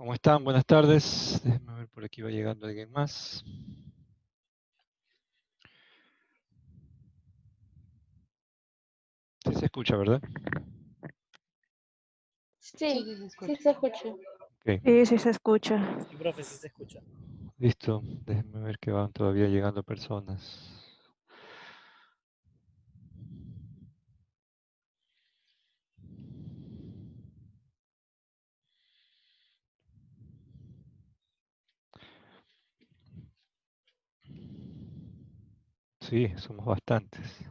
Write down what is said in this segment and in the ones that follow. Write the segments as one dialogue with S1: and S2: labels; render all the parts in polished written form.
S1: ¿Cómo están? Buenas tardes. Déjenme ver, por aquí va llegando alguien más. Sí se escucha, ¿verdad?
S2: Sí, sí se escucha.
S1: Ok,
S3: Sí, sí se escucha.
S4: Sí, profe, sí se escucha.
S1: listo. Déjenme ver que van todavía llegando personas. Sí, somos bastantes.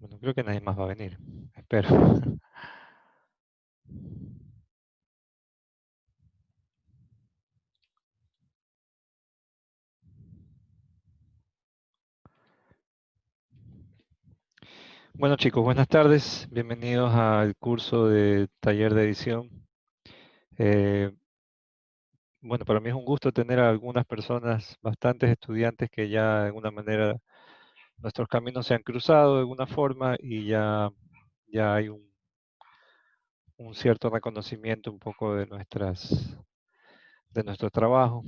S1: Bueno, creo que nadie más va a venir. Espero. Bueno, chicos, buenas tardes. Bienvenidos al curso de taller de edición. Eh, bueno, para mí es un gusto tener a algunas personas, bastantes estudiantes que ya de alguna manera nuestros caminos se han cruzado de alguna forma y ya hay un cierto reconocimiento un poco de nuestro trabajo.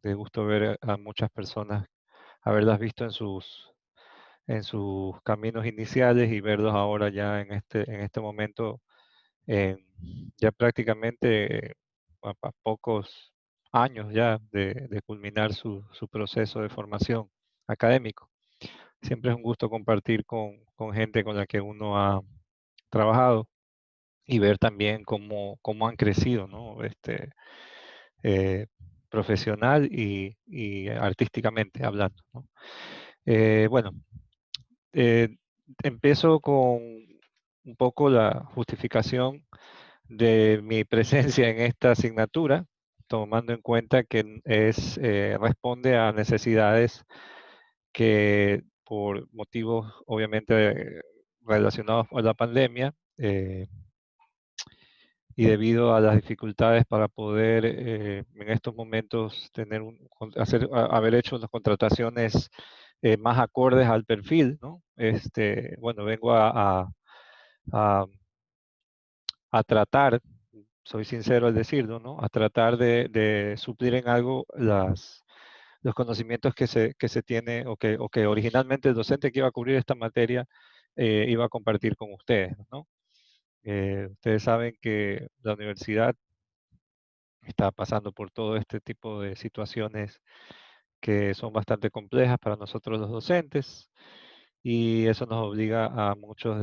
S1: De gusto ver a muchas personas, haberlas visto en sus caminos iniciales y verlos ahora ya en este momento, ya prácticamente a pocos años ya de culminar su proceso de formación académico. Siempre es un gusto compartir con gente con la que uno ha trabajado y ver también cómo han crecido, ¿no? Eh, Profesional y artísticamente hablando, ¿no? Bueno, eh, empiezo con un poco la justificación de mi presencia en esta asignatura, tomando en cuenta que responde a necesidades que por motivos obviamente relacionados a la pandemia, y debido a las dificultades para poder en estos momentos haber hecho unas contrataciones más acordes al perfil, ¿no? Bueno, vengo a- a tratar, soy sincero al decirlo, ¿no? A tratar de suplir en algo los conocimientos que se tiene o que originalmente el docente que iba a cubrir esta materia iba a compartir con ustedes, ¿no? Ustedes saben que la universidad está pasando por todo este tipo de situaciones que son bastante complejas para nosotros los docentes y eso nos obliga a muchos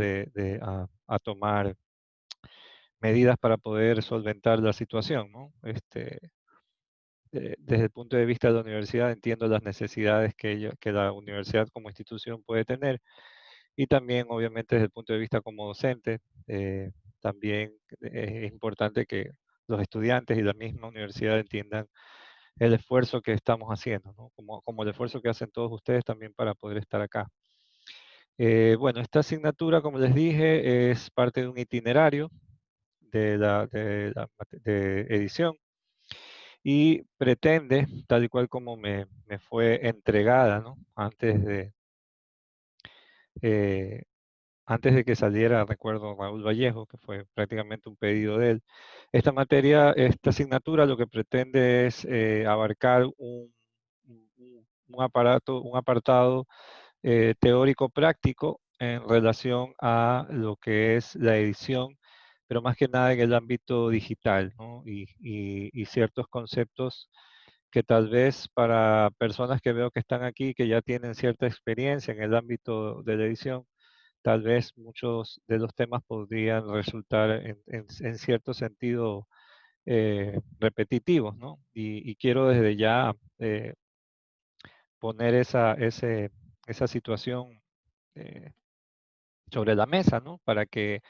S1: a tomar medidas para poder solventar la situación, ¿no? Desde el punto de vista de la universidad entiendo las necesidades que la universidad como institución puede tener y también obviamente desde el punto de vista como docente, también es importante que los estudiantes y la misma universidad entiendan el esfuerzo que estamos haciendo, ¿no? Como el esfuerzo que hacen todos ustedes también para poder estar acá. Bueno, esta asignatura, como les dije, es parte de un itinerario de edición y pretende, tal y cual como me fue entregada, ¿no? Eh, antes de que saliera, recuerdo Raúl Vallejo, que fue prácticamente un pedido de él. Esta asignatura lo que pretende es abarcar un apartado teórico práctico en relación a lo que es la edición, pero más que nada en el ámbito digital, ¿no? Y ciertos conceptos que tal vez para personas que veo que están aquí, que ya tienen cierta experiencia en el ámbito de la edición, tal vez muchos de los temas podrían resultar en cierto sentido repetitivos, ¿no? Y quiero desde ya poner esa situación eh, sobre la mesa, ¿no? Para que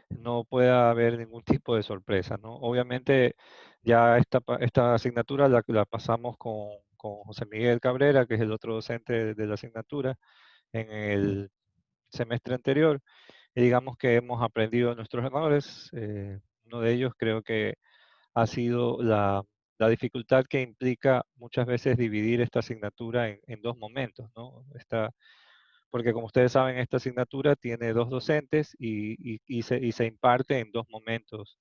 S1: no pueda haber ningún tipo de sorpresa, ¿no? Obviamente ya esta asignatura la pasamos con José Miguel Cabrera, que es el otro docente de la asignatura, en el semestre anterior. Y digamos que hemos aprendido de nuestros errores. Uno de ellos creo que ha sido la dificultad que implica muchas veces dividir esta asignatura en dos momentos, ¿no? porque como ustedes saben, esta asignatura tiene dos docentes y se imparte en dos momentos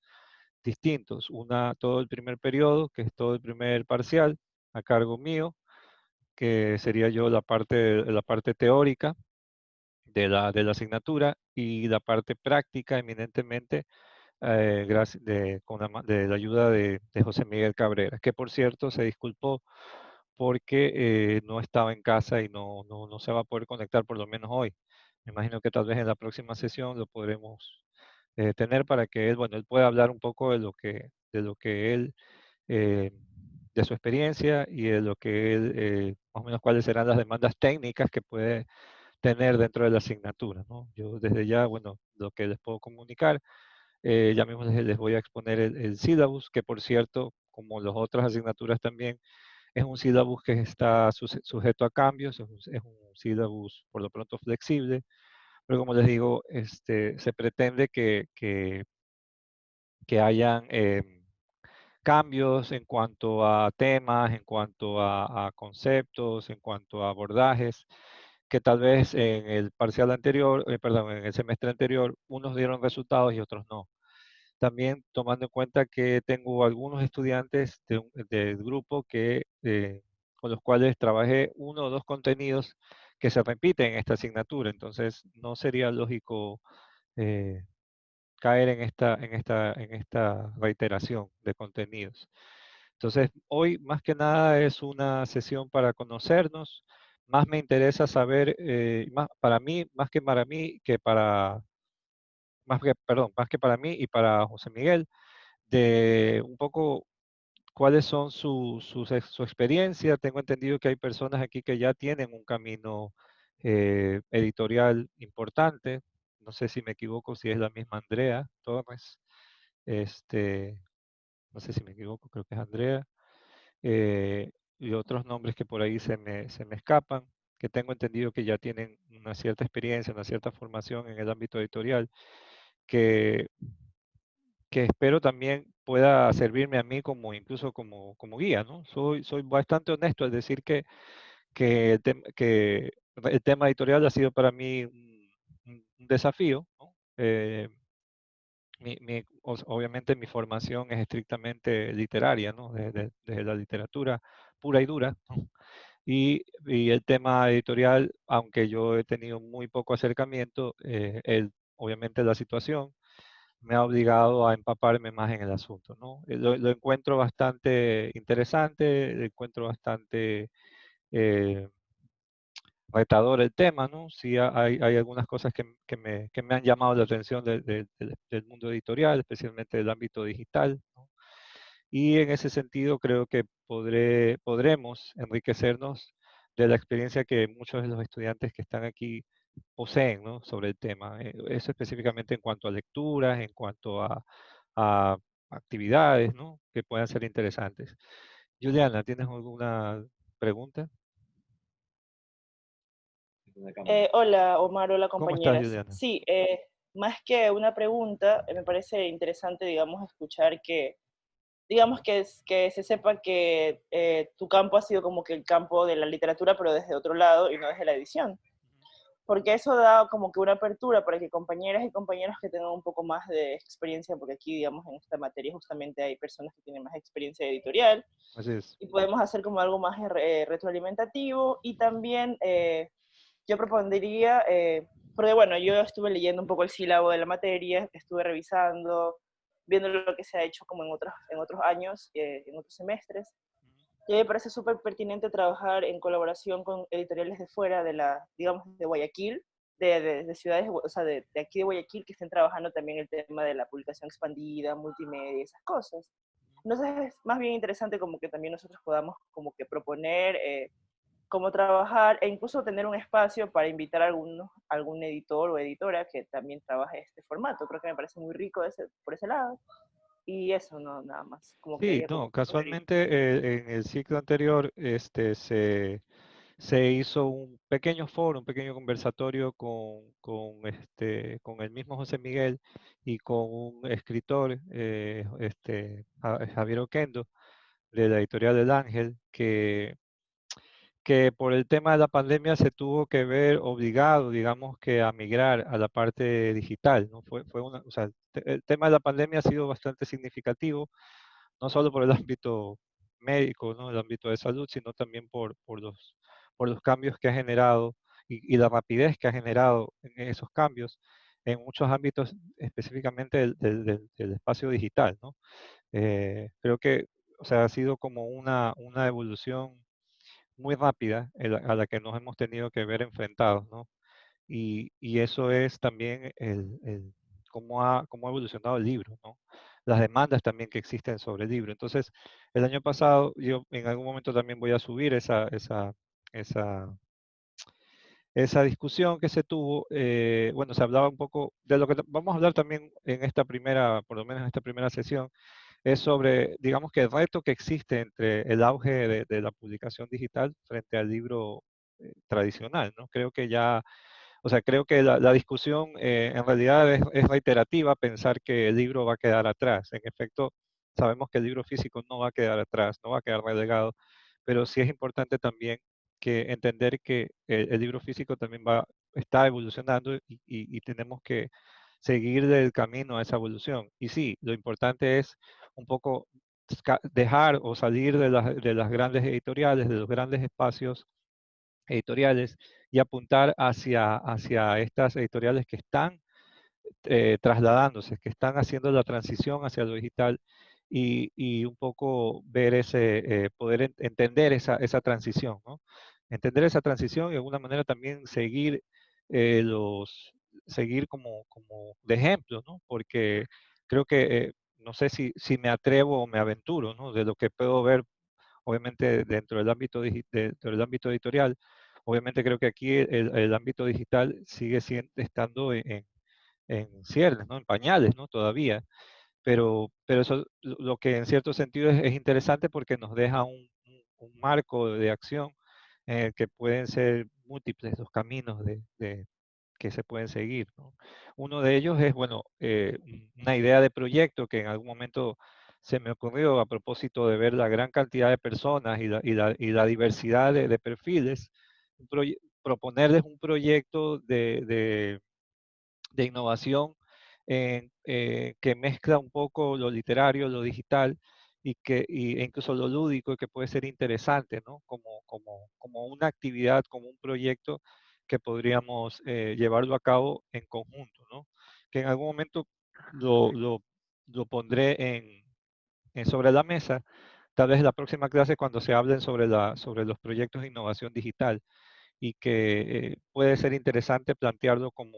S1: distintos. Una, todo el primer periodo, que es todo el primer parcial, a cargo mío, que sería yo la parte teórica de la asignatura y la parte práctica eminentemente de la ayuda de José Miguel Cabrera, que por cierto se disculpó porque no estaba en casa y no se va a poder conectar por lo menos hoy. Me imagino que tal vez en la próxima sesión lo podremos tener para que él, bueno, él pueda hablar un poco de lo que él, eh, de su experiencia y de lo que él, más o menos cuáles serán las demandas técnicas que puede tener dentro de la asignatura, ¿no? Yo desde ya, bueno, lo que les puedo comunicar, ya mismo les voy a exponer el sílabus, que por cierto, como las otras asignaturas también, es un sílabus que está sujeto a cambios, es un sílabus por lo pronto flexible, pero como les digo, se pretende que hayan cambios en cuanto a temas, en cuanto a conceptos, en cuanto a abordajes, que tal vez en el parcial anterior, perdón, en el semestre anterior, unos dieron resultados y otros no. También tomando en cuenta que tengo algunos estudiantes del grupo con los cuales trabajé uno o dos contenidos que se repiten en esta asignatura, entonces no sería lógico eh, caer en esta reiteración de contenidos. Entonces, hoy más que nada es una sesión para conocernos. Más me interesa saber, más para mí, más que para mí y para José Miguel, de un poco cuáles son su experiencia. Tengo entendido que hay personas aquí que ya tienen un camino editorial importante. No sé si me equivoco, si es la misma Andrea Torres. Este, no sé si me equivoco, creo que es Andrea. eh, y otros nombres que por ahí se me escapan, que tengo entendido que ya tienen una cierta experiencia, una cierta formación en el ámbito editorial, que, que espero también pueda servirme a mí como incluso como guía, ¿no? Soy bastante honesto al decir que el tema editorial ha sido para mí un desafío, ¿no? Obviamente mi formación es estrictamente literaria, ¿no? De la literatura pura y dura, ¿no? Y el tema editorial, aunque yo he tenido muy poco acercamiento, obviamente la situación me ha obligado a empaparme más en el asunto, ¿no? Lo encuentro bastante interesante, lo encuentro bastante eh, retador el tema, ¿no? Sí hay algunas cosas que me han llamado la atención del mundo editorial, especialmente del ámbito digital, ¿no? Y en ese sentido creo que podremos enriquecernos de la experiencia que muchos de los estudiantes que están aquí poseen, ¿no? Sobre el tema. Eso específicamente en cuanto a lecturas, en cuanto a actividades, ¿no? Que puedan ser interesantes. Juliana, ¿tienes alguna pregunta?
S3: Hola Omar, hola
S1: ¿Cómo estás,
S3: compañeras.
S1: Juliana?
S3: Sí, más que una pregunta, me parece interesante, digamos, escuchar que, digamos, que se sepa que tu campo ha sido como que el campo de la literatura, pero desde otro lado y no desde la edición. Porque eso da como que una apertura para que compañeras y compañeros que tengan un poco más de experiencia, porque aquí, digamos, en esta materia justamente hay personas que tienen más experiencia editorial,
S1: Así es.
S3: y podemos hacer como algo más retroalimentativo y también yo propondría, porque bueno, yo estuve leyendo un poco el sílabo de la materia, estuve revisando, viendo lo que se ha hecho como en otros años, en otros semestres, y me parece súper pertinente trabajar en colaboración con editoriales de fuera de la, digamos, de Guayaquil, de ciudades, o sea, de aquí de Guayaquil, que estén trabajando también el tema de la publicación expandida, multimedia, esas cosas. Entonces es más bien interesante como que también nosotros podamos como que proponer cómo trabajar e incluso tener un espacio para invitar a algún editor o editora que también trabaje este formato. Creo que me parece muy rico por ese lado. Y eso, no, nada más. Como
S1: Sí,
S3: quería
S1: no,
S3: como que sugerir.
S1: casualmente en el ciclo anterior se hizo un pequeño foro, un pequeño conversatorio con el mismo José Miguel y con un escritor, Javier Oquendo, de la editorial del Ángel, que por el tema de la pandemia se tuvo que ver obligado, digamos, que a migrar a la parte digital, ¿no? O sea, el tema de la pandemia ha sido bastante significativo, no solo por el ámbito médico, ¿no? El ámbito de salud, sino también por los cambios que ha generado y la rapidez que ha generado en esos cambios en muchos ámbitos, específicamente del espacio digital, ¿no? Creo que, o sea, ha sido como una evolución muy rápida a la que nos hemos tenido que ver enfrentados, ¿no? Y eso es también cómo ha evolucionado el libro, ¿no? Las demandas también que existen sobre el libro. Entonces, el año pasado, yo en algún momento también voy a subir esa, esa discusión que se tuvo. Bueno, se hablaba un poco de lo que vamos a hablar también en esta primera, por lo menos en esta primera sesión, es sobre, digamos que el reto que existe entre el auge de la publicación digital frente al libro tradicional, ¿no? Creo que ya, o sea, creo que la discusión en realidad es reiterativa pensar que el libro va a quedar atrás. En efecto, sabemos que el libro físico no va a quedar atrás, no va a quedar relegado, pero sí es importante también que entender que el libro físico también está evolucionando y tenemos que seguir del camino a esa evolución. Y sí, lo importante es un poco dejar o salir de las grandes editoriales, de los grandes espacios editoriales y apuntar hacia estas editoriales que están trasladándose, que están haciendo la transición hacia lo digital y un poco ver poder entender esa transición, ¿no? Entender esa transición y de alguna manera también eh, los, seguir como de ejemplo, ¿no? Porque creo que, no sé si me atrevo o me aventuro, ¿no? De lo que puedo ver, obviamente, dentro del ámbito editorial, obviamente creo que aquí el ámbito digital sigue estando en ciernes, ¿no? En pañales, ¿no? Todavía. Pero eso lo que en cierto sentido es interesante porque nos deja un marco de acción en el que pueden ser múltiples los caminos que se pueden seguir, ¿no? Uno de ellos es, bueno, una idea de proyecto que en algún momento se me ocurrió a propósito de ver la gran cantidad de personas y la diversidad de perfiles, proponerles un proyecto de innovación que mezcla un poco lo literario, lo digital e incluso lo lúdico, que puede ser interesante, ¿no? Como una actividad, como un proyecto que podríamos llevarlo a cabo en conjunto, ¿no? Que en algún momento lo, lo- lo pondré sobre la mesa, tal vez en la próxima clase cuando se hablen sobre los proyectos de innovación digital y que puede ser interesante plantearlo como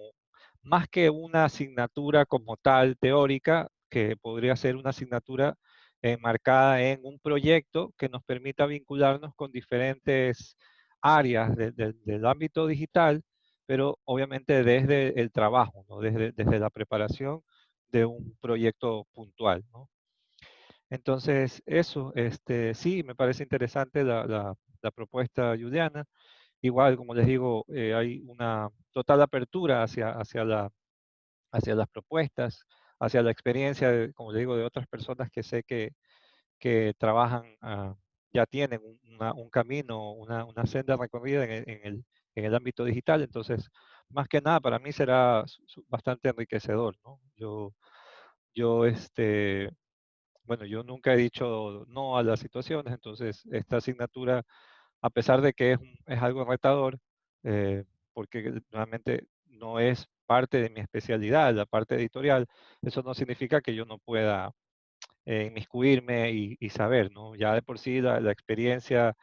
S1: más que una asignatura como tal teórica, que podría ser una asignatura enmarcada en un proyecto que nos permita vincularnos con diferentes áreas del ámbito digital, pero obviamente desde el trabajo, ¿no? Desde la preparación de un proyecto puntual, ¿no? Entonces, eso, sí, me parece interesante la propuesta, Juliana. Igual, como les digo, hay una total apertura hacia las propuestas, hacia la experiencia, como les digo, de otras personas que sé que trabajan, ya tienen un camino, una senda recorrida en el ámbito digital. Entonces, más que nada, para mí será bastante enriquecedor, ¿no? Yo, bueno, yo nunca he dicho no a las situaciones, entonces esta asignatura, a pesar de que es algo retador, porque realmente no es parte de mi especialidad, la parte editorial, eso no significa que yo no pueda inmiscuirme y saber, ¿no? Ya de por sí la experiencia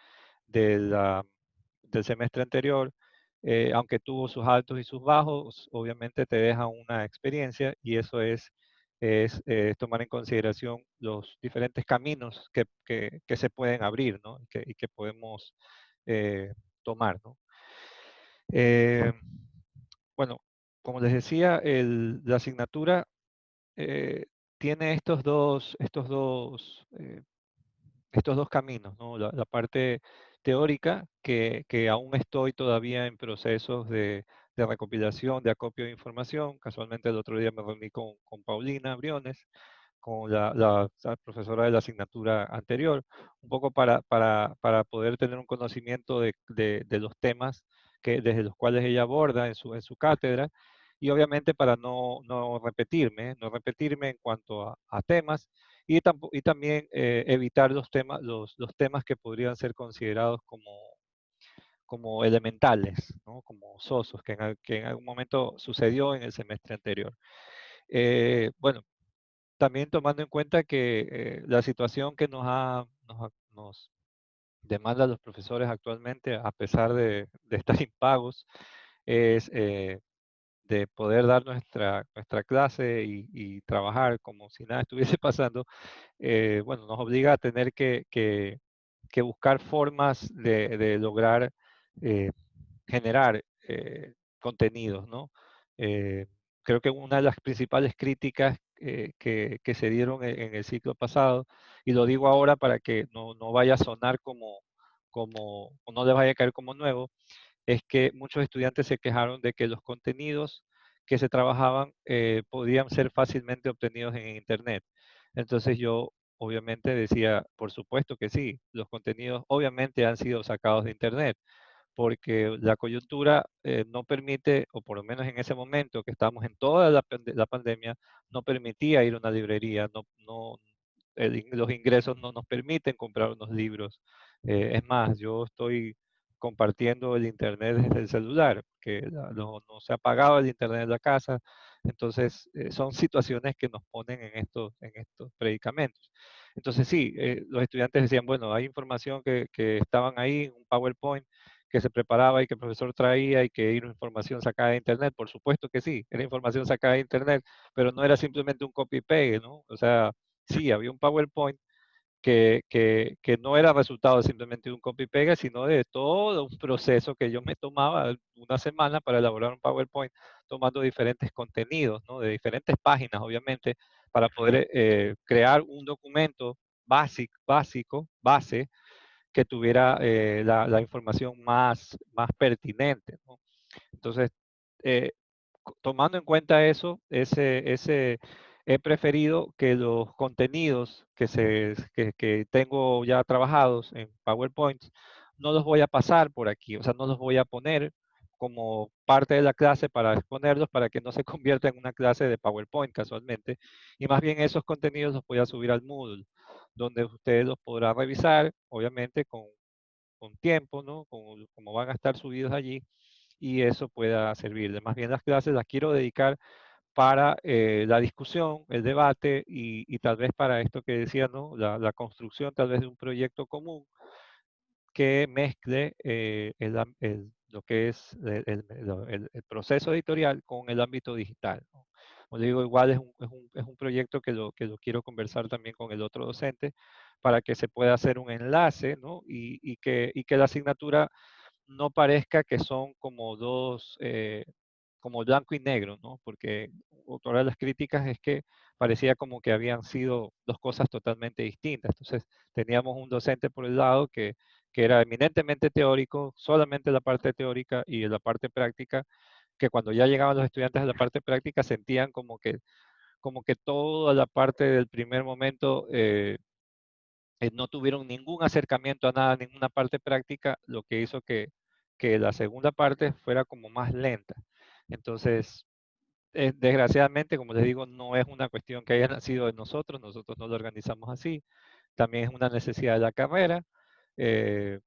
S1: de del semestre anterior, aunque tuvo sus altos y sus bajos, obviamente te deja una experiencia y eso es tomar en consideración los diferentes caminos que se pueden abrir, ¿no? Y que podemos tomar, ¿no? Eh, bueno, como les decía, la asignatura eh, tiene estos dos caminos, ¿no? La parte teórica, que aún estoy todavía en procesos de recopilación, de acopio de información. Casualmente el otro día me reuní con Paulina Briones con la profesora de la asignatura anterior, un poco para poder tener un conocimiento de los temas desde los cuales ella aborda en su cátedra, y obviamente para no repetirme en cuanto a temas, y también evitar los temas que podrían ser considerados como elementales, ¿no? Como sosos, que en algún momento sucedió en el semestre anterior. Bueno, también tomando en cuenta que la situación que nos demanda a los profesores actualmente, a pesar de estar impagos, es de poder dar nuestra clase y trabajar como si nada estuviese pasando. Bueno, nos obliga a tener que buscar formas de lograr eh, generar contenidos, ¿no? Eh, Creo que una de las principales críticas que se dieron en el ciclo pasado, y lo digo ahora para que no vaya a sonar o no les vaya a caer como nuevo, es que muchos estudiantes se quejaron de que los contenidos que se trabajaban podían ser fácilmente obtenidos en Internet. Entonces yo obviamente decía, por supuesto que sí, los contenidos obviamente han sido sacados de Internet, porque la coyuntura no permite, o por lo menos en ese momento que estábamos en toda la pandemia, no permitía ir a una librería, los ingresos no nos permiten comprar unos libros. Es más, yo estoy compartiendo el internet desde el celular, que no se ha pagado el internet en la casa. Entonces, son situaciones que nos ponen en estos predicamentos. Entonces, sí, los estudiantes decían, bueno, hay información que estaban ahí, un PowerPoint que se preparaba y que el profesor traía y que era información sacada de internet. Por supuesto que sí, era información sacada de internet, pero no era simplemente un copy-paste, ¿no? O sea, sí, había un PowerPoint que no era resultado simplemente de un copy-pega, sino de todo un proceso que yo me tomaba una semana para elaborar un PowerPoint, tomando diferentes contenidos, ¿no? De diferentes páginas, obviamente, para poder crear un documento base, que tuviera la información más pertinente, ¿no? Entonces, eh, tomando en cuenta eso, he preferido que los contenidos que tengo ya trabajados en PowerPoint, no los voy a pasar por aquí, o sea, no los voy a poner como parte de la clase para exponerlos, para que no se convierta en una clase de PowerPoint casualmente, y más bien esos contenidos los voy a subir al Moodle, donde ustedes los podrán revisar, obviamente con tiempo, ¿no? Como van a estar subidos allí, y eso pueda servirle. Más bien las clases las quiero dedicar para la discusión, el debate, y tal vez para esto que decía, ¿no? La construcción tal vez de un proyecto común que mezcle lo que es el proceso editorial con el ámbito digital, ¿no? Como digo, igual es un proyecto que lo quiero conversar también con el otro docente para que se pueda hacer un enlace, ¿no? Y que la asignatura no parezca que son como como blanco y negro, ¿no? Porque otra de las críticas es que parecía como que habían sido dos cosas totalmente distintas. Entonces, teníamos un docente por el lado que era eminentemente teórico, solamente la parte teórica, y en la parte práctica, que cuando ya llegaban los estudiantes a la parte práctica sentían como que toda la parte del primer momento no tuvieron ningún acercamiento a nada, ninguna parte práctica, lo que hizo que la segunda parte fuera como más lenta. Entonces, desgraciadamente, como les digo, no es una cuestión que haya nacido de nosotros no lo organizamos así, también es una necesidad de la carrera. Eh,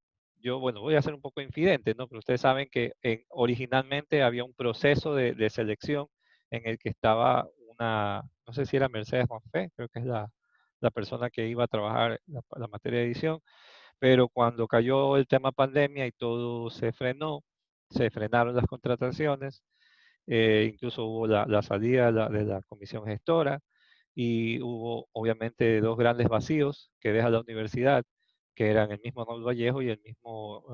S1: yo, bueno, voy a ser un poco infidente, ¿no? Pero ustedes saben que originalmente había un proceso de selección en el que estaba no sé si era Mercedes Monfé, creo que es la persona que iba a trabajar la materia de edición, pero cuando cayó el tema pandemia y todo se frenó, se frenaron las contrataciones, incluso hubo la salida de la comisión gestora, y hubo obviamente dos grandes vacíos que deja la universidad, que eran el mismo Raúl Vallejo y el mismo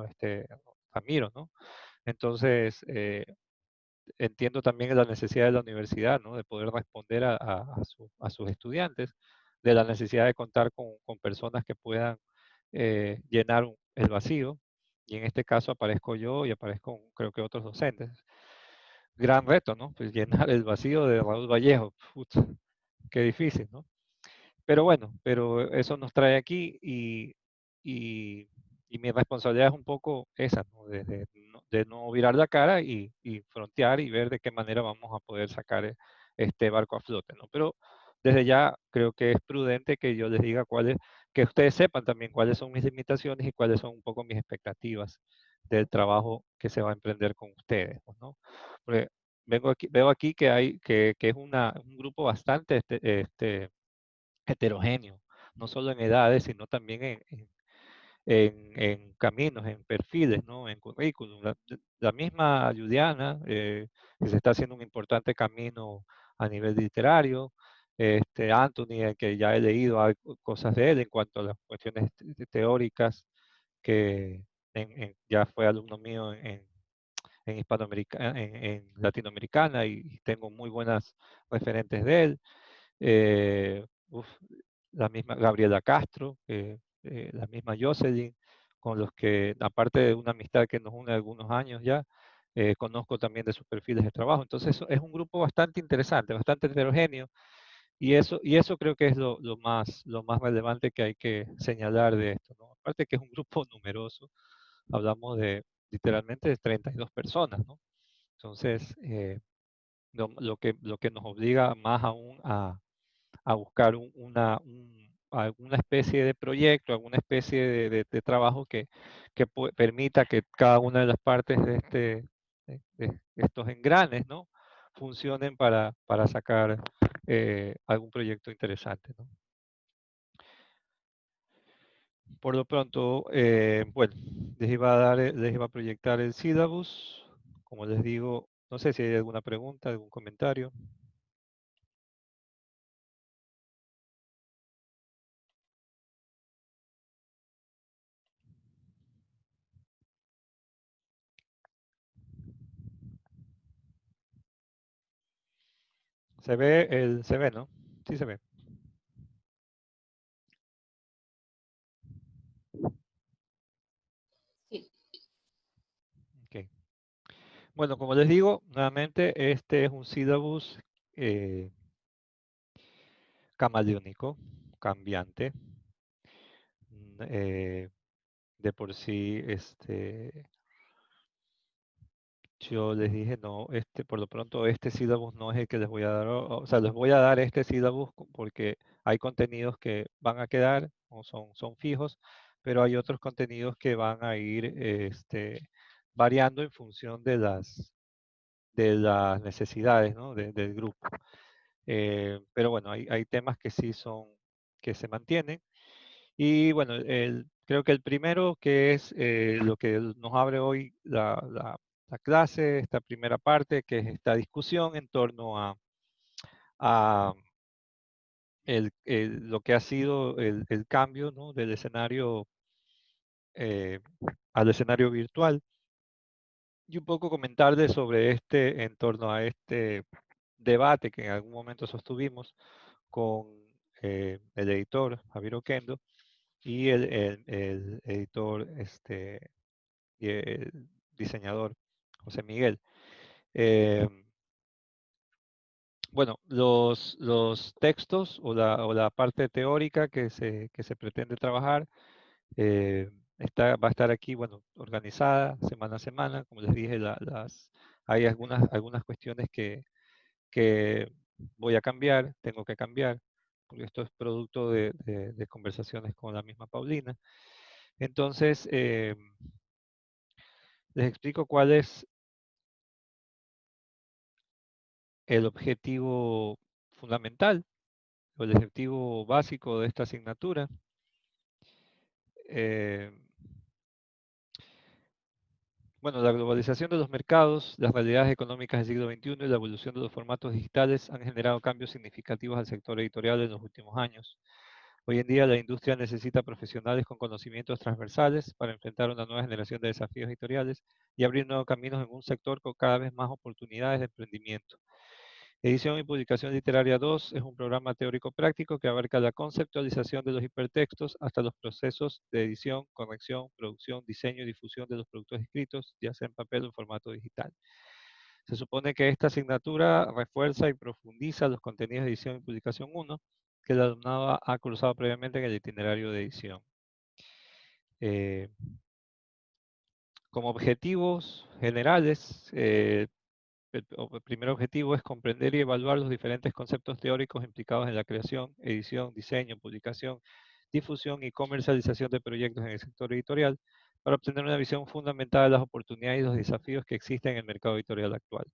S1: Ramiro, ¿no? Entonces, entiendo también la necesidad de la universidad, ¿no? De poder responder a sus estudiantes, de la necesidad de contar con personas que puedan llenar el vacío, y en este caso aparezco yo y aparezco creo que otros docentes. Gran reto, ¿no? Pues llenar el vacío de Raúl Vallejo, puta, qué difícil, ¿no? Pero bueno, pero eso nos trae aquí y, y mi responsabilidad es un poco esa, ¿no? De no virar la cara y frontear y ver de qué manera vamos a poder sacar este barco a flote, ¿no? Pero desde ya creo que es prudente que yo les diga cuáles, que ustedes sepan también cuáles son mis limitaciones y cuáles son un poco mis expectativas del trabajo que se va a emprender con ustedes, pues, ¿no? Porque veo aquí que que es un grupo bastante heterogéneo, no solo en edades, sino también en caminos, en perfiles, ¿no? En currículum. La misma Juliana, que se está haciendo un importante camino a nivel literario, Anthony, que ya he leído cosas de él en cuanto a las cuestiones teóricas, que ya fue alumno mío en en Latinoamericana y tengo muy buenas referentes de él. Uf, la misma Gabriela Castro, la misma Jocelyn, con los que, aparte de una amistad que nos une algunos años ya, conozco también de sus perfiles de trabajo. Entonces es un grupo bastante interesante, bastante heterogéneo, y eso creo que es lo más relevante que hay que señalar de esto, ¿no? Aparte que es un grupo numeroso, hablamos de literalmente de 32 personas, ¿no? Entonces, lo que nos obliga más aún a buscar alguna especie de proyecto, alguna especie de trabajo que permita que cada una de las partes de estos engranes, ¿no? Funcionen para sacar algún proyecto interesante, ¿no? Por lo pronto, bueno, les iba a proyectar el syllabus. Como les digo, no sé si hay alguna pregunta, algún comentario. Se ve, ¿no? Sí se ve.
S2: Sí.
S1: Ok. Bueno, como les digo, nuevamente este es un syllabus eh, camaleónico, cambiante. De por sí, yo les dije, no, por lo pronto este syllabus no es el que les voy a dar, o sea, les voy a dar este syllabus porque hay contenidos que van a quedar o son fijos, pero hay otros contenidos que van a ir variando en función de las necesidades, ¿no? Del grupo. Pero bueno, hay temas que sí que se mantienen. Y bueno, creo que el primero, que es lo que nos abre hoy la clase, esta primera parte, que es esta discusión en torno a lo que ha sido el cambio, ¿no? Del escenario eh, al escenario virtual. Y un poco comentarles sobre en torno a este debate que en algún momento sostuvimos con el editor Javier Oquendo y el editor y el diseñador José Miguel. Eh, bueno, los textos o la parte teórica que se pretende trabajar va a estar aquí, bueno, organizada semana a semana. Como les dije, hay algunas cuestiones que voy a cambiar, tengo que cambiar, porque esto es producto de conversaciones con la misma Paulina. Entonces, les explico cuál es el objetivo fundamental o el objetivo básico de esta asignatura. Eh, bueno, la globalización de los mercados, las realidades económicas del siglo XXI y la evolución de los formatos digitales han generado cambios significativos al sector editorial en los últimos años. Hoy en día la industria necesita profesionales con conocimientos transversales para enfrentar una nueva generación de desafíos editoriales y abrir nuevos caminos en un sector con cada vez más oportunidades de emprendimiento. Edición y Publicación Literaria 2 es un programa teórico práctico que abarca la conceptualización de los hipertextos hasta los procesos de edición, corrección, producción, diseño y difusión de los productos escritos, ya sea en papel o en formato digital. Se supone que esta asignatura refuerza y profundiza los contenidos de edición y publicación 1, que el alumnado ha cursado previamente en el itinerario de edición. Como objetivos generales, el primer objetivo es comprender y evaluar los diferentes conceptos teóricos implicados en la creación, edición, diseño, publicación, difusión y comercialización de proyectos en el sector editorial para obtener una visión fundamental de las oportunidades y los desafíos que existen en el mercado editorial actual.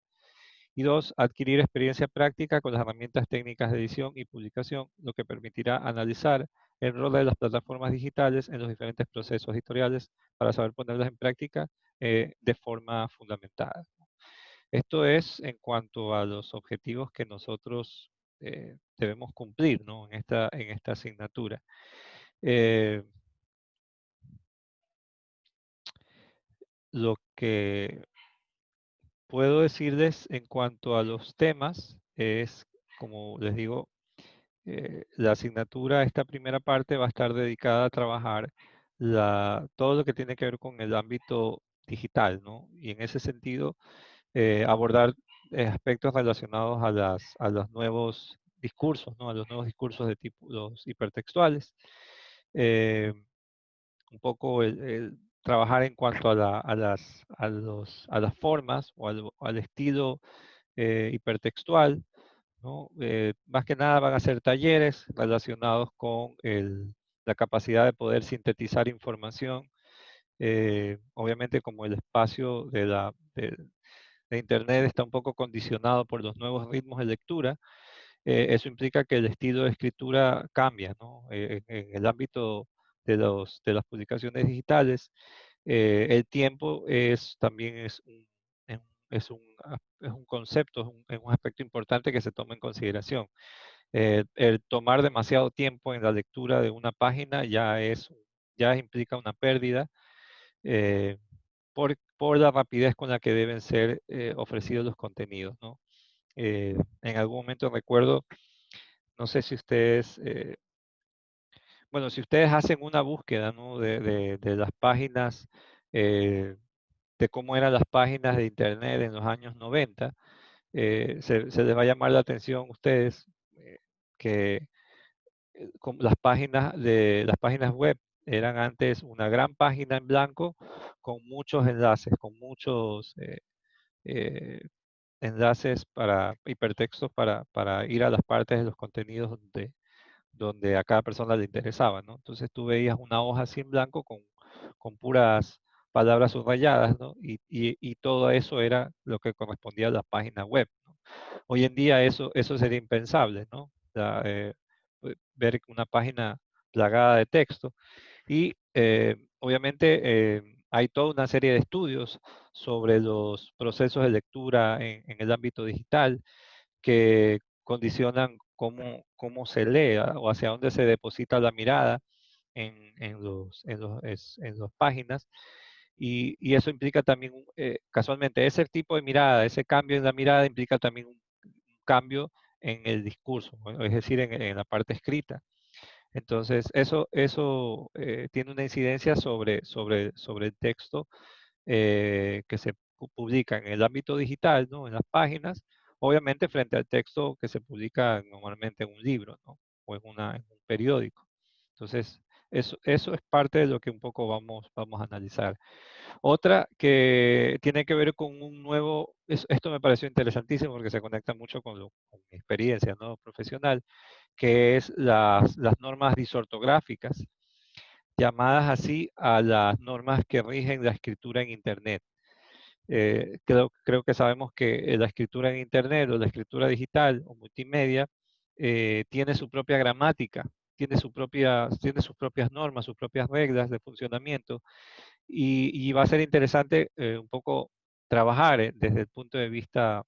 S1: Y dos, adquirir experiencia práctica con las herramientas técnicas de edición y publicación, lo que permitirá analizar el rol de las plataformas digitales en los diferentes procesos editoriales para saber ponerlas en práctica de forma fundamentada. Esto es en cuanto a los objetivos que nosotros debemos cumplir, ¿no? en esta asignatura. Lo que puedo decirles en cuanto a los temas es, como les digo, la asignatura, esta primera parte va a estar dedicada a trabajar todo lo que tiene que ver con el ámbito digital, ¿no? Y en ese sentido, abordar aspectos relacionados a los nuevos discursos, ¿no? A los nuevos discursos de tipo los hipertextuales. Un poco trabajar en cuanto a las formas o al estilo hipertextual, ¿no? Más que nada van a ser talleres relacionados con la capacidad de poder sintetizar información. Obviamente como el espacio de Internet está un poco condicionado por los nuevos ritmos de lectura, eso implica que el estilo de escritura cambia, ¿no? En el ámbito de las publicaciones digitales, el tiempo también es un concepto, es un aspecto importante que se toma en consideración. El tomar demasiado tiempo en la lectura de una página ya implica una pérdida por la rapidez con la que deben ser ofrecidos los contenidos, ¿no? En algún momento recuerdo, no sé si ustedes, bueno, si ustedes hacen una búsqueda, ¿no? de las páginas, de cómo eran las páginas de Internet en los años 90, se les va a llamar la atención a ustedes que las páginas web eran antes una gran página en blanco con muchos enlaces, con muchos eh, enlaces para hipertextos para ir a las partes de los contenidos donde a cada persona le interesaba, ¿no? Entonces tú veías una hoja así en blanco con puras palabras subrayadas, ¿no? Y todo eso era lo que correspondía a la página web, ¿no? Hoy en día eso sería impensable, ¿no? Ver una página plagada de texto. Y obviamente hay toda una serie de estudios sobre los procesos de lectura en el ámbito digital que condicionan cómo se lee o hacia dónde se deposita la mirada en las páginas. Y eso implica también, casualmente, ese tipo de mirada, ese cambio en la mirada implica también un cambio en el discurso, ¿no? Es decir, en la parte escrita. Entonces, eso tiene una incidencia sobre el texto que se publica en el ámbito digital, ¿no? En las páginas, obviamente frente al texto que se publica normalmente en un libro, ¿no? O en un periódico. Entonces, eso es parte de lo que un poco vamos a analizar. Otra que tiene que ver con un nuevo, esto me pareció interesantísimo porque se conecta mucho con mi experiencia, ¿no? Profesional, que es las normas disortográficas, llamadas así a las normas que rigen la escritura en Internet. Creo que sabemos que la escritura en Internet o la escritura digital o multimedia tiene su propia gramática, tiene tiene sus propias normas, sus propias reglas de funcionamiento y va a ser interesante un poco trabajar desde el punto de vista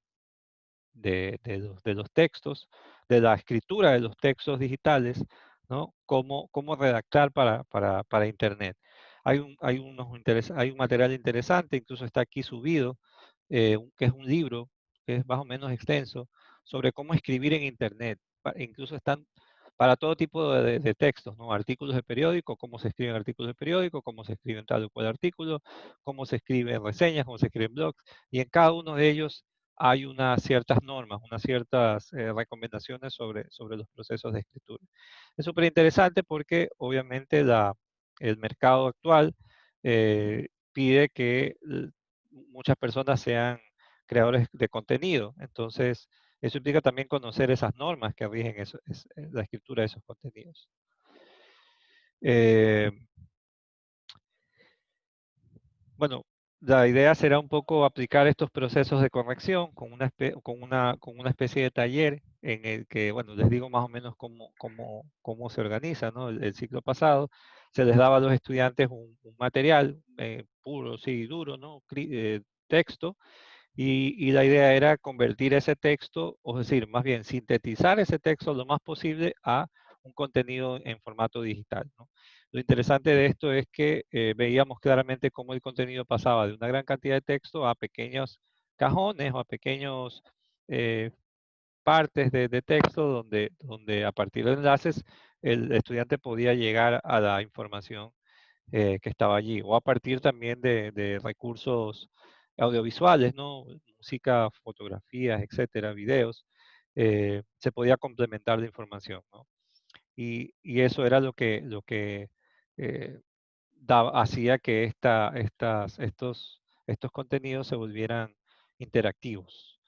S1: de los textos, de la escritura de los textos digitales, ¿no? Cómo redactar para Internet. Hay un material interesante, incluso está aquí subido, que es un libro, que es más o menos extenso, sobre cómo escribir en Internet. Incluso están para todo tipo de textos, ¿no? Artículos de periódico, cómo se escriben artículos de periódico, cómo se escriben tal o cual artículo, cómo se escriben reseñas, cómo se escriben blogs, y en cada uno de ellos hay unas ciertas normas, unas ciertas recomendaciones sobre los procesos de escritura. Es súper interesante porque obviamente el mercado actual pide que muchas personas sean creadores de contenido. Entonces, eso implica también conocer esas normas que rigen la escritura de esos contenidos. Bueno, la idea será un poco aplicar estos procesos de corrección con una especie de taller en el que, bueno, les digo más o menos cómo se organiza, ¿no? El ciclo pasado se les daba a los estudiantes un material puro, sí, duro, ¿no? Texto, y la idea era convertir ese texto, o decir, más bien sintetizar ese texto lo más posible a un contenido en formato digital, ¿no? Lo interesante de esto es que veíamos claramente cómo el contenido pasaba de una gran cantidad de texto a pequeños cajones o a pequeños partes de texto donde a partir de enlaces el estudiante podía llegar a la información que estaba allí, o a partir también de recursos audiovisuales, ¿no? Música, fotografías, etcétera, videos, se podía complementar la información, ¿no? Y eso era lo que eh, hacía que estos contenidos se volvieran interactivos.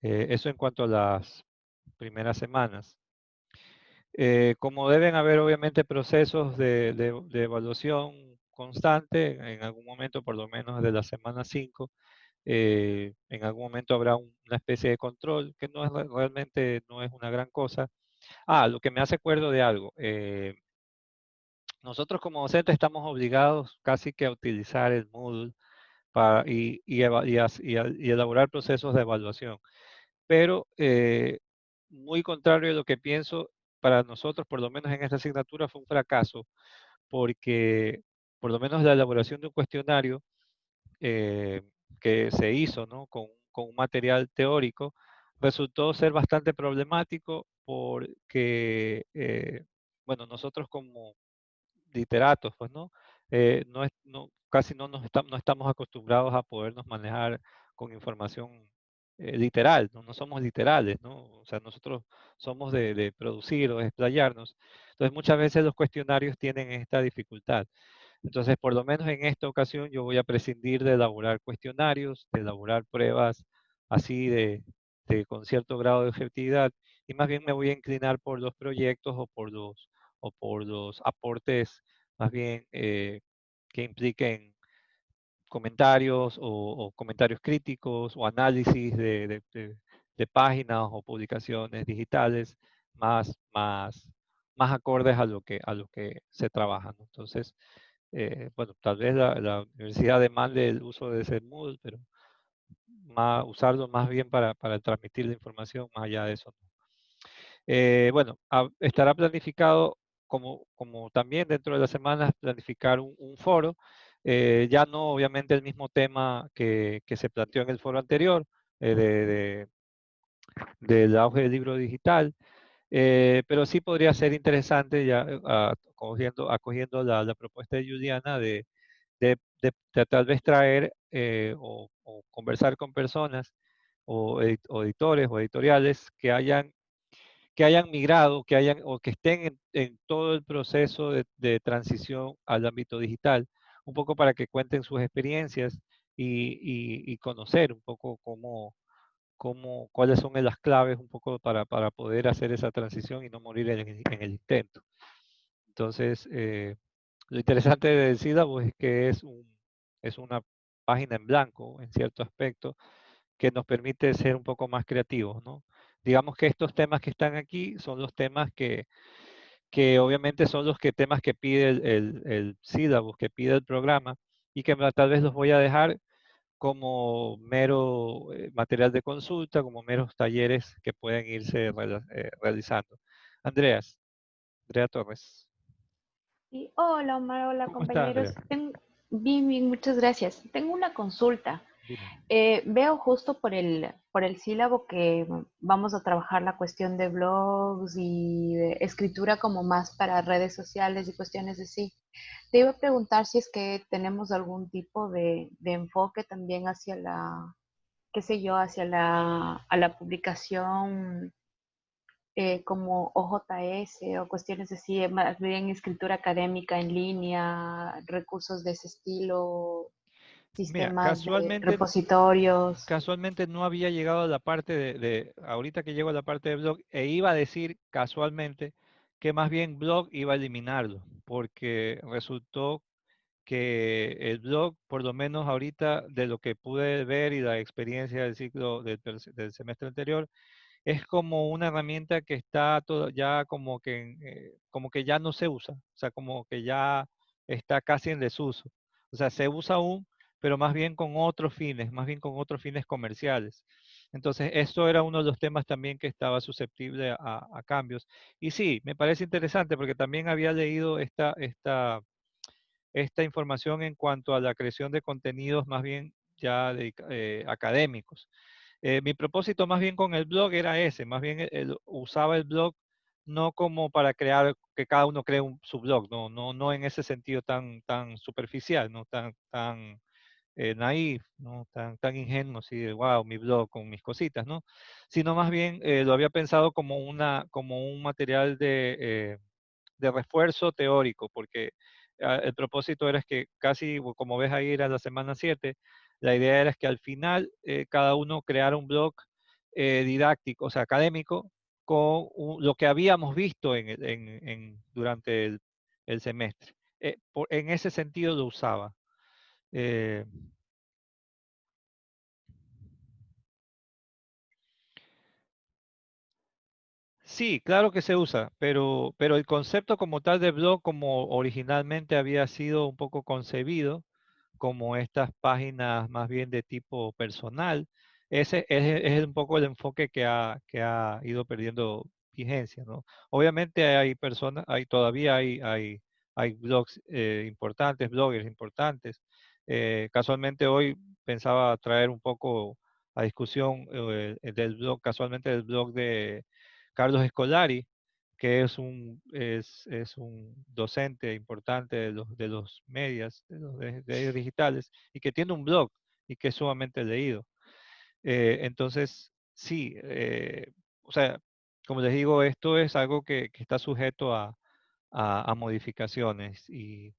S1: Eso en cuanto a las primeras semanas. Como deben haber obviamente procesos de evaluación constante, en algún momento por lo menos de la semana 5, en algún momento habrá una especie de control que no es realmente no es una gran cosa. Lo que me hace acuerdo de algo. Nosotros como docentes estamos obligados casi que a utilizar el Moodle y elaborar procesos de evaluación. Pero muy contrario a lo que pienso, para nosotros, por lo menos en esta asignatura, fue un fracaso, porque por lo menos la elaboración de un cuestionario eh, que se hizo, ¿no? con un material teórico, resultó ser bastante problemático porque, bueno, nosotros como literatos, pues, ¿no? Casi no estamos acostumbrados a podernos manejar con información literal, ¿no? No somos literales, ¿no? O sea, nosotros somos de producir o de explayarnos. Entonces, muchas veces los cuestionarios tienen esta dificultad. Entonces, por lo menos en esta ocasión, yo voy a prescindir de elaborar cuestionarios, de elaborar pruebas así con cierto grado de objetividad, y más bien me voy a inclinar por los proyectos o por los aportes más bien que impliquen comentarios o comentarios críticos o análisis de páginas o publicaciones digitales más acordes a lo que se trabaja, ¿no? Entonces, bueno, tal vez la universidad demande el uso de ese Moodle, pero usarlo más bien para transmitir la información, más allá de eso, ¿no? Bueno, estará planificado, como también dentro de las semanas, planificar un foro, ya no obviamente el mismo tema que se planteó en el foro anterior, del auge del libro digital, pero sí podría ser interesante, ya acogiendo la propuesta de Juliana, de tal vez traer o conversar con personas o editores o editoriales que hayan migrado, o que estén en todo el proceso de transición al ámbito digital, un poco para que cuenten sus experiencias y conocer un poco cuáles son las claves un poco para poder hacer esa transición y no morir en el intento. Entonces, lo interesante de Sílabus es que es una página en blanco en cierto aspecto que nos permite ser un poco más creativos, ¿no? Digamos que estos temas que están aquí son los temas que obviamente son temas que pide el sílabus, que pide el programa, y que tal vez los voy a dejar como mero material de consulta, como meros talleres que pueden irse realizando. Andrea Torres.
S2: Y hola Omar, hola
S1: ¿Cómo está,
S2: compañeros.
S1: Andrea?
S2: Bien, bien, muchas gracias. Tengo una consulta.
S1: Dime.
S2: Veo justo por el sílabo que vamos a trabajar la cuestión de blogs y de escritura como más para redes sociales y cuestiones así. Te iba a preguntar si es que tenemos algún tipo de enfoque también hacia qué sé yo, hacia a la publicación como OJS o cuestiones así, más bien escritura académica en línea, recursos de ese estilo,
S1: Mira,
S2: sistemas de repositorios.
S1: casualmente no había llegado a la parte ahorita que llego a la parte de blog, e iba a decir casualmente que más bien blog iba a eliminarlo, porque resultó que el blog, por lo menos ahorita de lo que pude ver y la experiencia del ciclo del semestre anterior, es como una herramienta que está todo ya como que ya no se usa, o sea, como que ya está casi en desuso. O sea, se usa aún, pero más bien con otros fines, más bien con otros fines comerciales. Entonces, esto era uno de los temas también que estaba susceptible a cambios. Y sí, me parece interesante porque también había leído esta información en cuanto a la creación de contenidos más bien ya académicos. Mi propósito más bien con el blog era ese, más bien usaba el blog no como para crear, que cada uno cree su blog, no en ese sentido tan superficial, no tan naif, no tan ingenuo, así de wow, mi blog con mis cositas, ¿no? Sino más bien lo había pensado como un material de refuerzo teórico, porque el propósito era que casi, como ves ahí, era la semana 7, la idea era que al final cada uno creara un blog didáctico, o sea, académico, con lo que habíamos visto durante el semestre. En ese sentido lo usaba. Eh, Sí, claro que se usa, pero el concepto como tal de blog, como originalmente había sido un poco concebido, como estas páginas más bien de tipo personal, ese es un poco el enfoque que ha ido perdiendo vigencia, ¿no? Obviamente hay personas, todavía hay blogs importantes, bloggers importantes. Casualmente hoy pensaba traer un poco a discusión casualmente del blog de Carlos Escolari, que es un docente importante de los medios, de medios digitales, y que tiene un blog y que es sumamente leído. Entonces, sí, o sea, como les digo, esto es algo que está sujeto a modificaciones y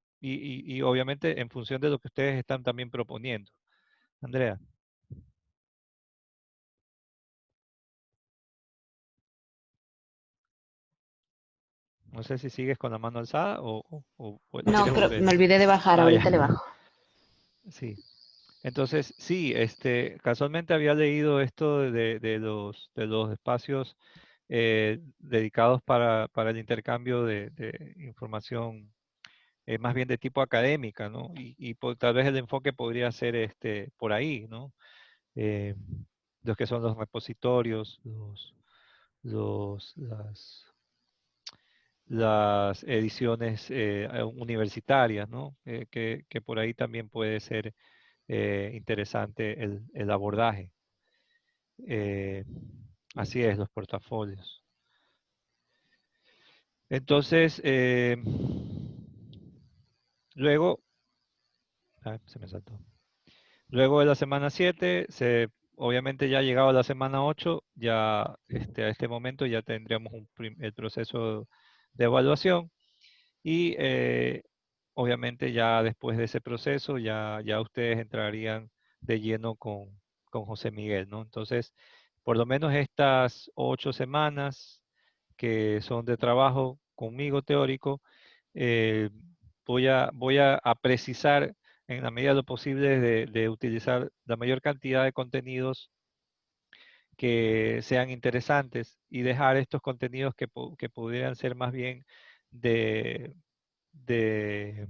S1: obviamente en función de lo que ustedes están también proponiendo. Andrea, no sé si sigues con la mano alzada o la
S2: No,
S1: quieres
S2: creo,
S1: volver.
S2: me olvidé de bajar,
S1: Ah, ya.
S2: ahorita le bajo.
S1: Sí. Entonces, sí, casualmente había leído esto de los espacios dedicados para el intercambio de información, más bien de tipo académica, ¿no? Tal vez el enfoque podría ser por ahí, ¿no? Eh, los que son los repositorios, las ediciones universitarias, ¿no? Que por ahí también puede ser interesante el abordaje. Eh, Así es, los portafolios. Entonces, luego, se me saltó. Luego de la semana 7, obviamente ya llegado a la semana 8, ya a este momento ya tendríamos el proceso de evaluación y obviamente ya después de ese proceso ya ustedes entrarían de lleno con José Miguel, ¿no? Entonces, por lo menos estas 8 semanas que son de trabajo conmigo teórico, eh, voy a precisar en la medida de lo posible de utilizar la mayor cantidad de contenidos que sean interesantes y dejar estos contenidos que pudieran ser más bien de, de,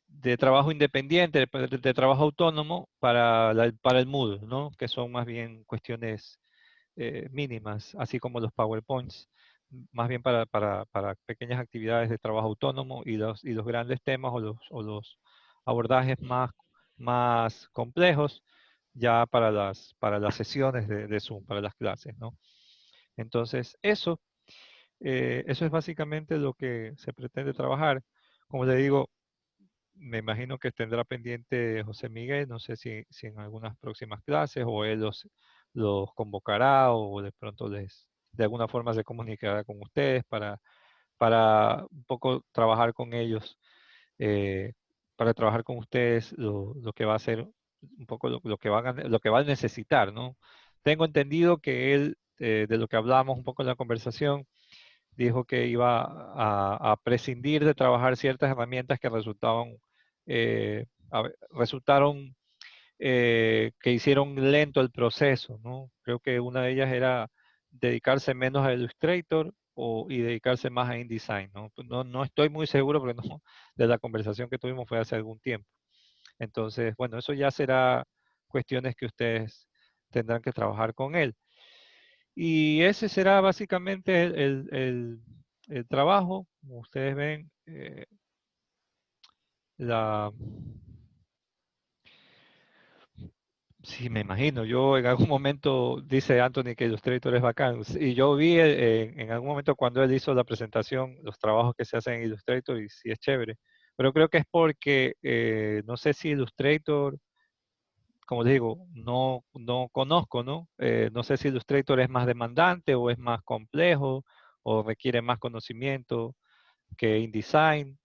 S1: de trabajo independiente, de trabajo autónomo para el Moodle, ¿no? Que son más bien cuestiones mínimas, así como los PowerPoints, más bien para pequeñas actividades de trabajo autónomo y los grandes temas o los abordajes más complejos ya para las sesiones de Zoom, para las clases, ¿no? Entonces, eso es básicamente lo que se pretende trabajar. Como le digo, me imagino que tendrá pendiente José Miguel, no sé si en algunas próximas clases o él los convocará o de pronto de alguna forma se comunicará con ustedes para un poco trabajar con ellos, eh, para trabajar con ustedes lo que va a ser un poco lo que lo que va a necesitar, ¿no? Tengo entendido que él, de lo que hablábamos un poco en la conversación, dijo que iba a prescindir de trabajar ciertas herramientas que eh, resultaron que hicieron lento el proceso, ¿no? Creo que una de ellas era dedicarse menos a Illustrator y dedicarse más a InDesign, ¿no? Pues no estoy muy seguro porque no, de la conversación que tuvimos fue hace algún tiempo. Entonces, bueno, eso ya será cuestiones que ustedes tendrán que trabajar con él. Y ese será básicamente el trabajo. Como ustedes ven, la, sí, me imagino. Yo en algún momento dice Anthony que Illustrator es bacán. Y yo vi en algún momento cuando él hizo la presentación los trabajos que se hacen en Illustrator y sí es chévere. Pero creo que es porque no sé si Illustrator, como les digo, no conozco, ¿no? No sé si Illustrator es más demandante o es más complejo o requiere más conocimiento que InDesign.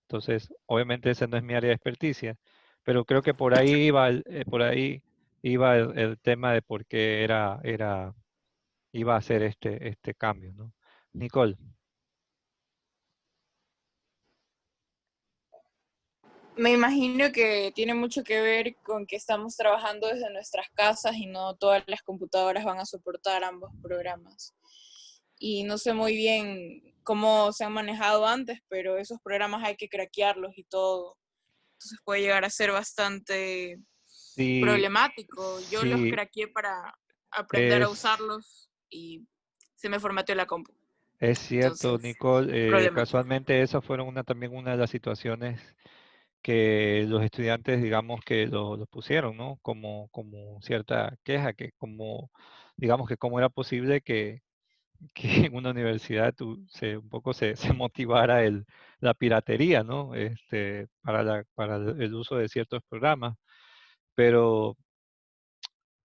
S1: Entonces, obviamente ese no es mi área de experticia, pero creo que por ahí iba el tema de por qué iba a hacer este cambio, ¿no? Nicole.
S4: Me imagino que tiene mucho que ver con que estamos trabajando desde nuestras casas y no todas las computadoras van a soportar ambos programas. Y no sé muy bien cómo se han manejado antes, pero esos programas hay que craquearlos y todo. Entonces puede llegar a ser bastante
S1: Sí,
S4: problemático. Yo los
S1: sí,
S4: craqueé para aprender a
S1: es,
S4: usarlos y se me formateó la compu.
S1: es cierto,
S4: Entonces,
S1: Nicole.
S4: problemático.
S1: Casualmente esas fueron también una de las situaciones que los estudiantes, digamos, que lo pusieron, ¿no? Como cierta queja, que digamos que cómo era posible que en una universidad un poco se motivara la piratería, ¿no? Para el uso de ciertos programas. Pero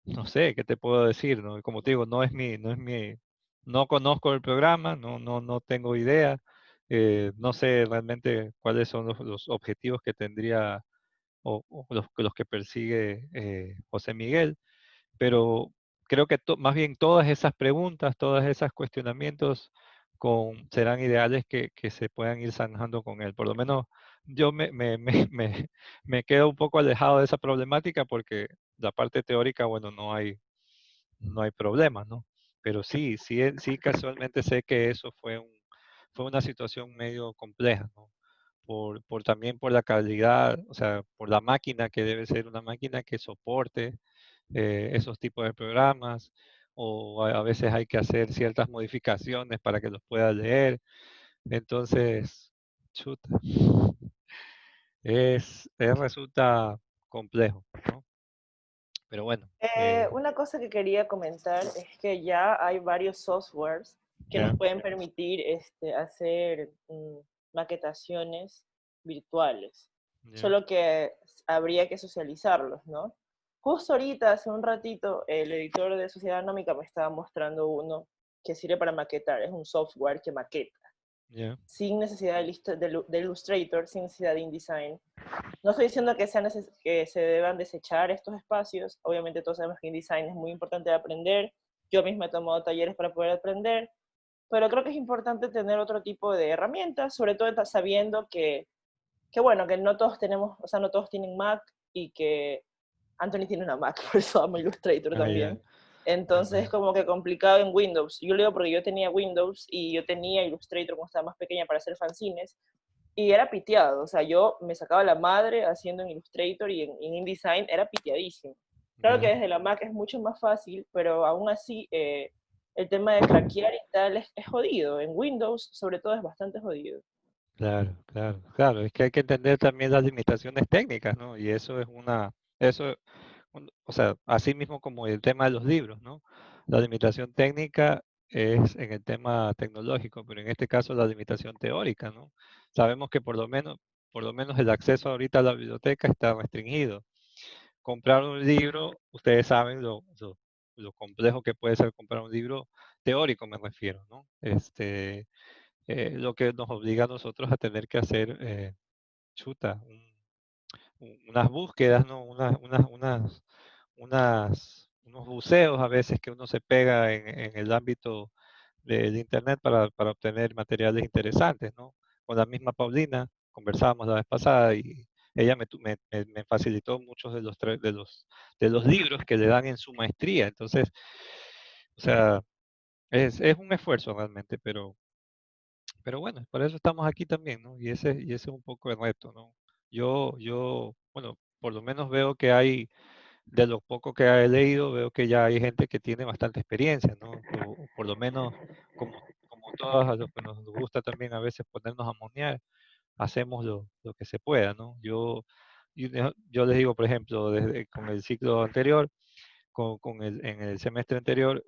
S1: no sé, ¿qué te puedo decir? ¿No? Como te digo, no conozco el programa, no tengo idea. No sé realmente cuáles son los objetivos que tendría o los que persigue José Miguel, pero creo que más bien todas esas preguntas, todos esos cuestionamientos serán ideales que se puedan ir zanjando con él. Por lo menos yo me quedo un poco alejado de esa problemática porque la parte teórica, bueno, no hay problema, ¿no? Pero sí casualmente sé que eso fue una situación medio compleja, ¿no? También por la calidad, o sea, por la máquina que debe ser una máquina que soporte esos tipos de programas, o a veces hay que hacer ciertas modificaciones para que los pueda leer. Entonces, chuta, resulta complejo, ¿no? Pero bueno,
S3: Una cosa que quería comentar es que ya hay varios softwares que
S1: ya,
S3: nos pueden permitir hacer maquetaciones virtuales,
S1: ya,
S3: solo que habría que socializarlos, ¿no? Justo ahorita, hace un ratito, el editor de Sociedad Anómica me estaba mostrando uno que sirve para maquetar, es un software que maqueta,
S1: ya,
S3: sin necesidad de Illustrator, sin necesidad de InDesign. No estoy diciendo que se deban desechar estos espacios, obviamente todos sabemos que InDesign es muy importante de aprender, yo misma he tomado talleres para poder aprender, pero creo que es importante tener otro tipo de herramientas, sobre todo sabiendo que bueno, que no todos tenemos, o sea, no todos tienen Mac y que Anthony tiene una Mac, por eso amo Illustrator
S1: ah, ya,
S3: también. Entonces es
S1: entiendo.
S3: como que complicado en Windows. Yo lo digo porque yo tenía Windows y yo tenía Illustrator cuando estaba más pequeña para hacer fanzines y era piteado, o sea, yo me sacaba la madre haciendo en Illustrator y en InDesign era piteadísimo. Claro que
S1: Ya,
S3: desde la Mac es mucho más fácil, pero aún así el tema de craquear y tal es jodido. En Windows, sobre todo, es bastante jodido.
S1: claro, claro, claro. Es que hay que entender también las limitaciones técnicas, ¿no? Y eso, o sea, así mismo como el tema de los libros, ¿no? La limitación técnica es en el tema tecnológico, pero en este caso la limitación teórica, ¿no? Sabemos que por lo menos, por lo menos el acceso ahorita a la biblioteca está restringido. Comprar un libro, ustedes saben lo complejo que puede ser comprar un libro teórico, me refiero, ¿no? Lo que nos obliga a nosotros a tener que hacer, chuta, unas búsquedas, ¿no? Unos buceos a veces que uno se pega en el ámbito del Internet para obtener materiales interesantes, ¿no? Con la misma Paulina conversábamos la vez pasada y ella me facilitó muchos de los libros que le dan en su maestría. Entonces, o sea, es un esfuerzo realmente, pero bueno, por eso estamos aquí también, ¿no? Y ese es un poco el reto, ¿no? Bueno, por lo menos veo que hay, de lo poco que he leído, veo que ya hay gente que tiene bastante experiencia, ¿no? O por lo menos, como todos a los que nos gusta también a veces ponernos a monear, hacemos lo que se pueda, ¿no? Yo les digo, por ejemplo, desde con el ciclo anterior, en el semestre anterior,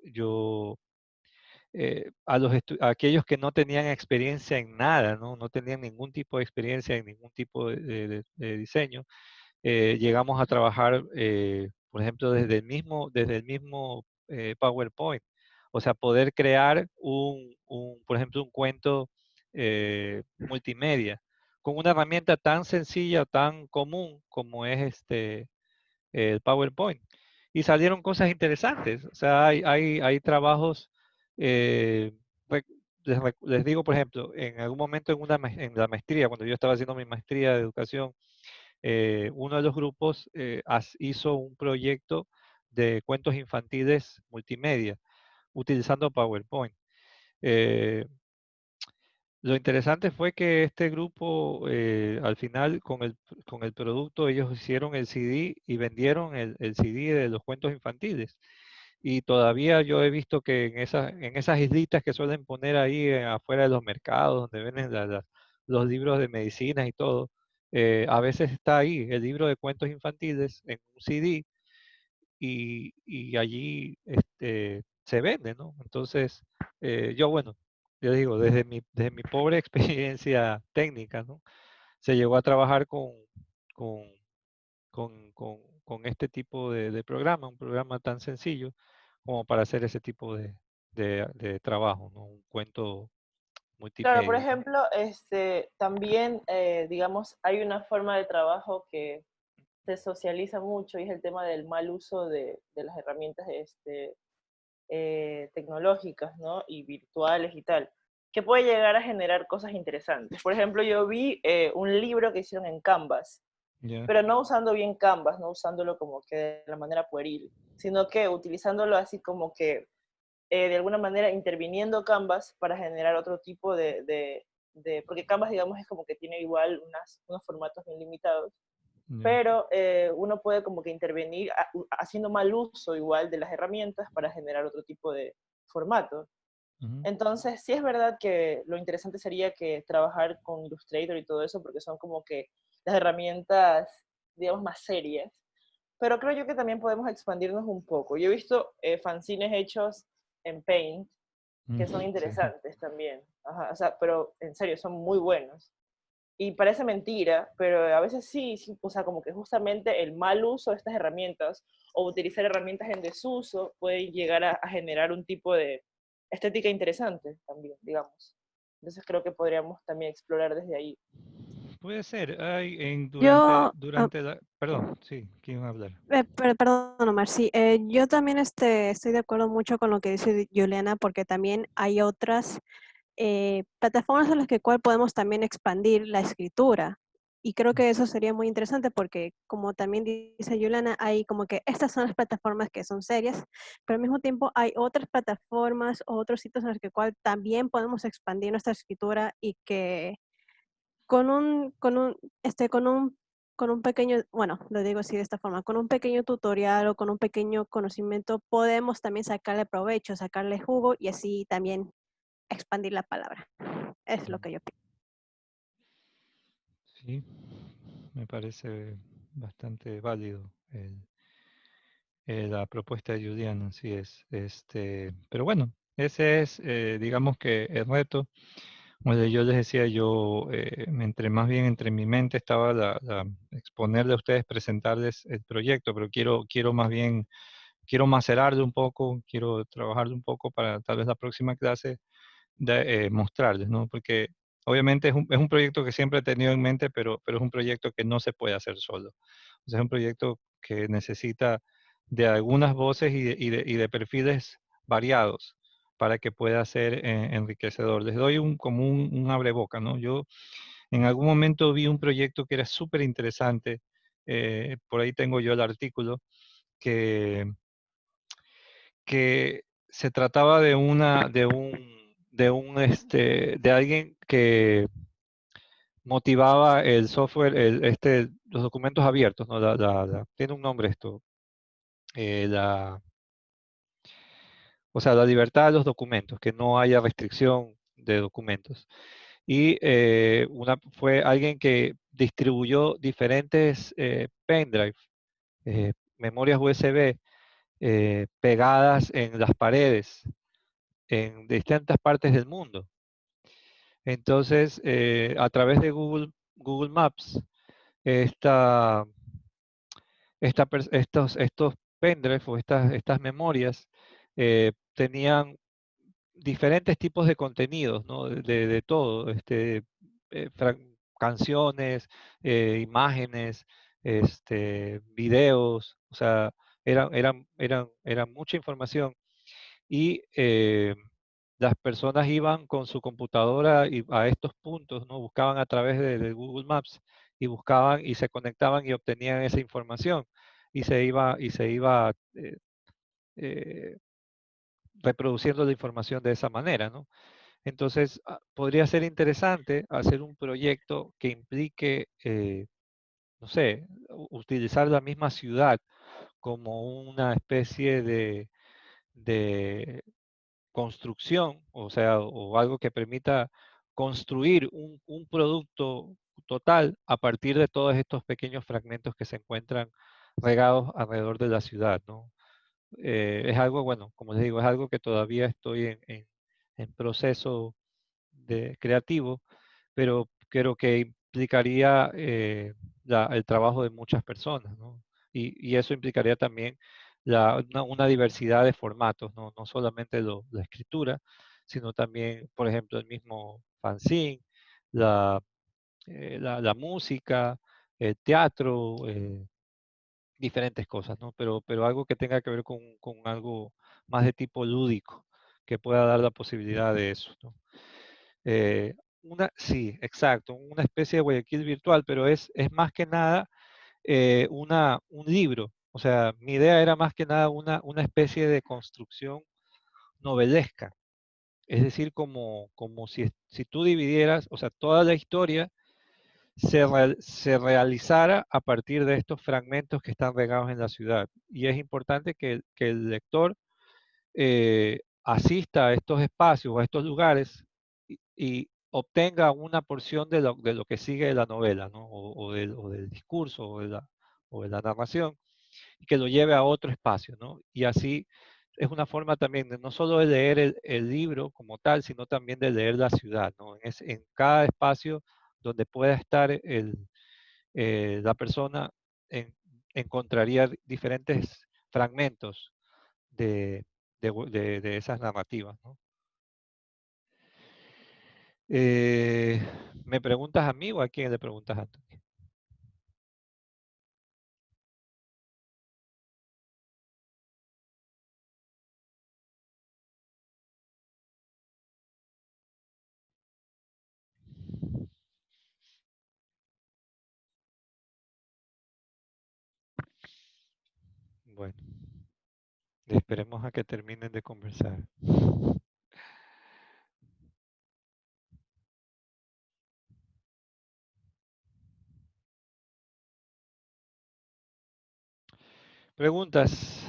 S1: a aquellos que no tenían experiencia en nada, ¿no? No tenían ningún tipo de experiencia en ningún tipo de diseño, llegamos a trabajar, por ejemplo, desde el mismo PowerPoint. O sea, poder crear por ejemplo, un cuento multimedia con una herramienta tan sencilla, tan común como es el PowerPoint. Y salieron cosas interesantes. O sea, hay trabajos, eh, rec- les digo, por ejemplo, en algún momento en la maestría, cuando yo estaba haciendo mi maestría de educación, uno de los grupos hizo un proyecto de cuentos infantiles multimedia utilizando PowerPoint. Eh, lo interesante fue que este grupo, al final, con el producto, ellos hicieron el CD y vendieron el CD de los cuentos infantiles. Y todavía yo he visto que en esas islitas que suelen poner ahí afuera de los mercados, donde venden los libros de medicinas y todo, a veces está ahí el libro de cuentos infantiles en un CD y allí se vende, ¿no? Entonces, bueno, yo digo, desde mi pobre experiencia técnica, ¿no? Se llegó a trabajar con, con este tipo de programa, un programa tan sencillo como para hacer ese tipo de trabajo, ¿no? Un cuento
S3: Claro, por
S1: multimedia, ¿no?
S3: ejemplo, también, digamos, hay una forma de trabajo que se socializa mucho y es el tema del mal uso de las herramientas tecnológicas, ¿no? Y virtuales y tal, que puede llegar a generar cosas interesantes. Por ejemplo, yo vi un libro que hicieron en Canvas,
S1: Ya.
S3: pero no usando bien Canvas, no usándolo como que de la manera pueril, sino que utilizándolo así como que de alguna manera interviniendo Canvas para generar otro tipo porque Canvas, digamos, es como que tiene igual unos formatos bien limitados,
S1: Ya.
S3: pero uno puede como que intervenir haciendo mal uso igual de las herramientas para generar otro tipo de formato.
S1: Ujú.
S3: Entonces, sí es verdad que lo interesante sería que trabajar con Illustrator y todo eso, porque son como que las herramientas, digamos, más serias. Pero creo yo que también podemos expandirnos un poco. Yo he visto fanzines hechos en Paint que son
S1: Sí.
S3: interesantes también. Ajá, o sea, pero en serio, son muy buenos. Y parece mentira, pero a veces sí, sí, o sea, como que justamente el mal uso de estas herramientas o utilizar herramientas en desuso puede llegar a generar un tipo de estética interesante también, digamos. Entonces creo que podríamos también explorar desde ahí.
S1: Puede ser. Hay
S2: Yo,
S1: perdón, sí, ¿quién va a hablar?
S2: perdón, Omar, sí, yo también estoy de acuerdo mucho con lo que dice Juliana, porque también hay otras plataformas en las que cual podemos también expandir la escritura. Y creo que eso sería muy interesante porque, como también dice Juliana, hay como que estas son las plataformas que son serias, pero al mismo tiempo hay otras plataformas o otros sitios en los que cual también podemos expandir nuestra escritura y que con un pequeño, bueno, lo digo así de esta forma, con un pequeño tutorial o con un pequeño conocimiento podemos también sacarle provecho, sacarle jugo y así también expandir la palabra. Es lo que yo pienso.
S1: Sí, me parece bastante válido la propuesta de Juliana, así es. Pero bueno, ese es, digamos que el reto. Bueno, yo les decía, entre más bien entre mi mente estaba exponerle a ustedes, presentarles el proyecto, pero quiero más bien, quiero macerarlo un poco, quiero trabajarlo un poco para tal vez la próxima clase mostrarles, ¿no? Porque obviamente es un proyecto que siempre he tenido en mente, pero es un proyecto que no se puede hacer solo. O sea, es un proyecto que necesita de algunas voces y de perfiles variados para que pueda ser enriquecedor. Les doy como un abreboca, ¿no? Yo en algún momento vi un proyecto que era súper interesante, por ahí tengo yo el artículo, que, que se trataba de alguien que motivaba el software, los documentos abiertos, ¿no? Tiene un nombre esto, eh, la, o sea, la libertad de los documentos, que no haya restricción de documentos. Y fue alguien que distribuyó diferentes pendrive, memorias USB, pegadas en las paredes en distintas partes del mundo. Entonces, a través de Google Maps, esta, estos pendrive o estas memorias tenían diferentes tipos de contenidos, ¿no? De todo, canciones, imágenes, videos, o sea, era mucha información y las personas iban con su computadora y a estos puntos, ¿no? Buscaban a través de Google Maps y buscaban y se conectaban y obtenían esa información y se iba eh, reproduciendo la información de esa manera, ¿no? Entonces, podría ser interesante hacer un proyecto que implique, no sé, utilizar la misma ciudad como una especie de construcción, o sea, o algo que permita construir un producto total a partir de todos estos pequeños fragmentos que se encuentran regados alrededor de la ciudad, ¿no? Es algo, bueno, como les digo, es algo que todavía estoy en proceso de creativo, pero creo que implicaría el trabajo de muchas personas, ¿no? Y eso implicaría también una diversidad de formatos, ¿no? No solamente la escritura, sino también, por ejemplo, el mismo fanzine, la, la música, el teatro, diferentes cosas, ¿no? Pero algo que tenga que ver con algo más de tipo lúdico, que pueda dar la posibilidad de eso, ¿no? Eh, sí, exacto, una especie de Guayaquil virtual, pero es más que nada un libro. O sea, mi idea era más que nada una especie de construcción novelesca. Es decir, como si tú dividieras, o sea, toda la historia se realizara a partir de estos fragmentos que están regados en la ciudad. Y es importante que el lector asista a estos espacios, a estos lugares y obtenga una porción de lo que sigue de la novela, ¿no? O del discurso o de la narración, y que lo lleve a otro espacio, ¿no? Y así es una forma también de no solo de leer el libro como tal, sino también de leer la ciudad, ¿no? En cada espacio donde pueda estar la persona, encontraría diferentes fragmentos de, de esas narrativas, ¿no? Eh, ¿Me preguntas a mí o a quién le preguntas a tú? Bueno, esperemos a que terminen de conversar. ¿Preguntas?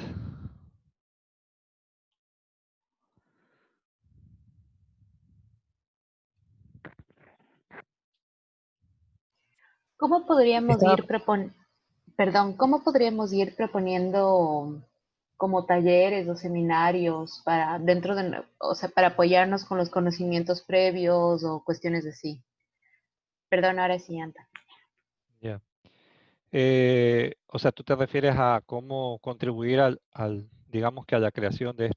S2: ¿Cómo podríamos
S1: Estaba,
S2: ir ¿cómo podríamos ir proponiendo como talleres o seminarios para dentro de, o sea, para apoyarnos con los conocimientos previos o cuestiones así. Perdón, ahora sí, Anta.
S1: Ya. O sea, tú te refieres a cómo contribuir digamos que a la creación de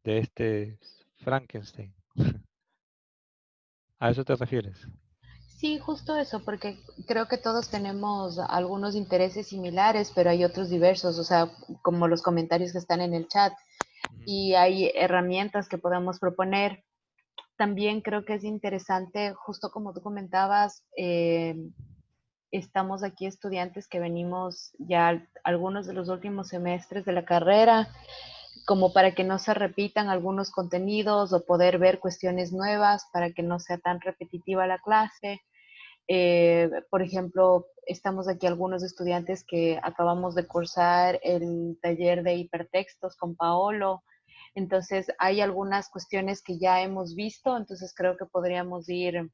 S1: este Frankenstein. ¿A eso te refieres?
S2: Sí, justo eso, porque creo que todos tenemos algunos intereses similares, pero hay otros diversos, o sea, como los comentarios que están en el chat,
S1: Ujú.
S2: y hay herramientas que podemos proponer. También creo que es interesante, justo como tú comentabas, estamos aquí estudiantes que venimos ya algunos de los últimos semestres de la carrera, como para que no se repitan algunos contenidos o poder ver cuestiones nuevas para que no sea tan repetitiva la clase. Por ejemplo, estamos aquí algunos estudiantes que acabamos de cursar el taller de hipertextos con Paolo. Entonces, hay algunas cuestiones que ya hemos visto, entonces creo que podríamos ir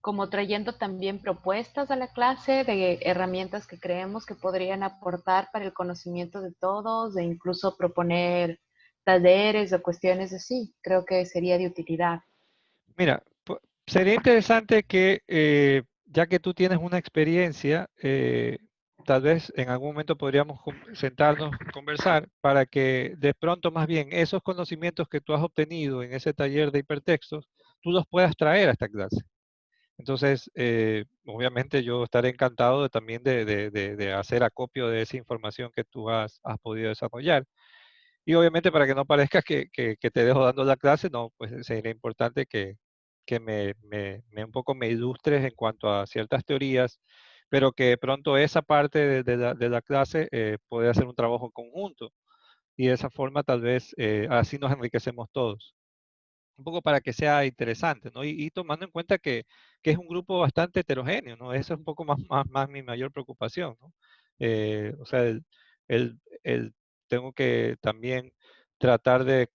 S2: como trayendo también propuestas a la clase de herramientas que creemos que podrían aportar para el conocimiento de todos, e incluso proponer talleres o cuestiones así. Creo que sería de utilidad.
S1: Mira, sería interesante que, ya que tú tienes una experiencia, tal vez en algún momento podríamos sentarnos, conversar, para que de pronto más bien esos conocimientos que tú has obtenido en ese taller de hipertextos, tú los puedas traer a esta clase. Entonces, obviamente yo estaré encantado también de hacer acopio de esa información que tú has podido desarrollar. Y obviamente para que no parezca que te dejo dando la clase, no, pues sería importante que un poco me ilustres en cuanto a ciertas teorías, pero que de pronto esa parte de la clase puede hacer un trabajo conjunto. Y de esa forma tal vez así nos enriquecemos todos. Un poco para que sea interesante, ¿no? Y tomando en cuenta que es un grupo bastante heterogéneo, ¿no? Eso es un poco más mi mayor preocupación, ¿no? O sea, el tengo que también tratar de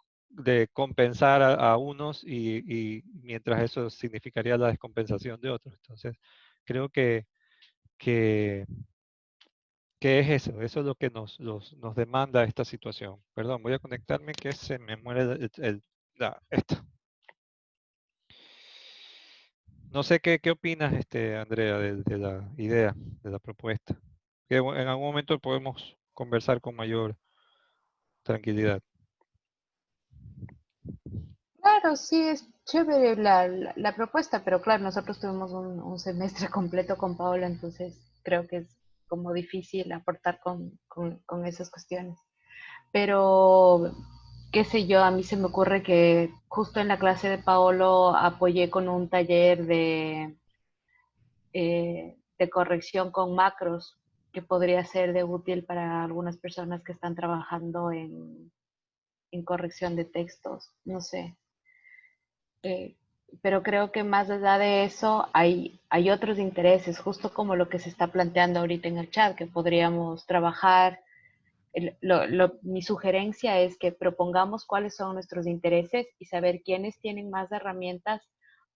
S1: compensar a unos y mientras eso significaría la descompensación de otros. Entonces, creo que, que es eso es lo que nos demanda esta situación. Perdón, voy a conectarme que se me muere esto. No sé qué opinas, Andrea, de la idea, de la propuesta. Que en algún momento podemos conversar con mayor tranquilidad.
S2: Claro, sí, es chévere la propuesta, pero claro, nosotros tuvimos un semestre completo con Paola, entonces creo que es como difícil aportar con esas cuestiones. Pero, qué sé yo, a mí se me ocurre que justo en la clase de Paolo apoyé con un taller de corrección con macros que podría ser de útil para algunas personas que están trabajando en corrección de textos, no sé. Eh, pero creo que más allá de eso hay otros intereses, justo como lo que se está planteando ahorita en el chat, que podríamos trabajar. Mi sugerencia es que propongamos cuáles son nuestros intereses y saber quiénes tienen más herramientas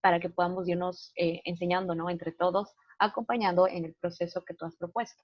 S2: para que podamos irnos enseñando, ¿no? Entre todos, acompañando en el proceso que tú has propuesto.